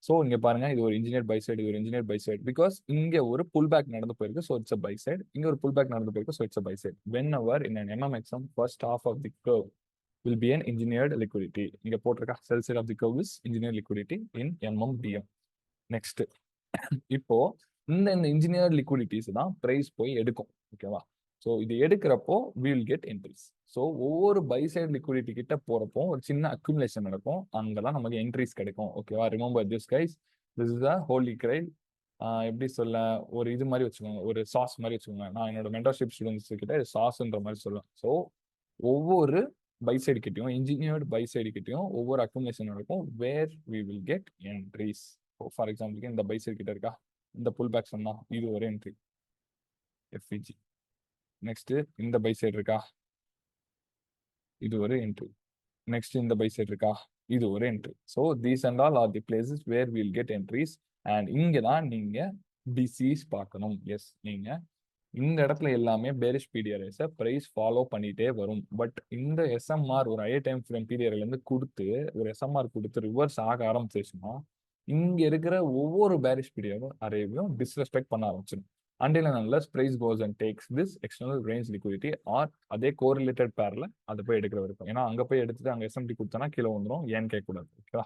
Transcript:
So இங்க பாருங்க, இது ஒரு இன்ஜினியர் பை சைடு, இது ஒரு இன்ஜினியர் பை சைடு. பிகாஸ் இங்க ஒரு புல் பேக் நடந்து போயிருக்கு, so it's a buy side. இங்க ஒரு புல் பேக் நடந்து போயிருக்கு, so it's a buy side. Whenever in an MM exam, first half of the curve will be an engineered liquidity. இங்க போட்டிருக்கா, cell side of the curve is engineered liquidity in MMDM. Next, இப்போ இந்த engineer லிக்விடிட்டிஸ் தான் price போய் எடுக்கும். ஓகேவா? So இது எடுக்கிறப்போ will get entries. So ஒவ்வொரு பை சைடு லிக்விடிட்டி கிட்ட போறப்போ ஒரு சின்ன அக்யூமுலேஷன் நடக்கும், அங்கெல்லாம் நமக்கு என்ட்ரிஸ் கிடைக்கும். ஓகேவா? Remember this guys, this is a holy grail. எப்படி சொல்ல, ஒரு இது மாதிரி வச்சுக்கோங்க, ஒரு சாஸ் மாதிரி வச்சுக்கோங்க. நான் என்னோட மென்டர்ஷிப் ஸ்டூடெண்ட்ஸ் கிட்ட சாஸ்ன்ற மாதிரி சொல்லுவேன். ஸோ ஒவ்வொரு பை சைடு கிட்டையும், இன்ஜினியர்டு பை சைடு கிட்டையும் ஒவ்வொரு அக்யூமுலேஷன் நடக்கும், where we will get entries. For எக்ஸாம்பிளுக்கு இந்த பை சைடு கிட்ட இருக்கா, இந்த புல் பேக் சொன்னா இது ஒரு என்ட்ரி FVG. நெக்ஸ்ட் இந்த பை சைடு இருக்கா, இது ஒரு என்ட்ரி. நெக்ஸ்ட் இந்த பை சைடு இருக்கா, இது ஒரு entry. So these and all are the places where will get entries. And இங்கே தான் நீங்க டிசீஸ் பார்க்கணும். எஸ், நீங்க இந்த இடத்துல எல்லாமே பேரிஷ் பீரியரைஸை பிரைஸ் ஃபாலோ பண்ணிட்டே வரும். பட் இந்த எஸ்எம்ஆர் ஒரு ஹை டைம் ஃப்ரேம் பீரியட்லேருந்து கொடுத்து ஒரு எஸ்எம்ஆர் கொடுத்து ரிவர்ஸ் ஆக ஆரம்பிச்சிச்சுன்னா இங்க இருக்கிற ஒவ்வொரு பேரிஷ் பீரியடும் அரேவையும் டிஸ்ரெஸ்பெக்ட் பண்ண ஆரம்பிச்சிடும். Until and unless price goes and takes this external range liquidity or அதே கோரிலேட்டட் பேர்ல அதை போய் எடுக்கிற வரைக்கும். ஏன்னா அங்க போய் எடுத்துட்டு அங்க SMT கொடுத்தனா கீழே வந்துடும், ஏன்னு கேட்கக்கூடாது. ஓகேவா?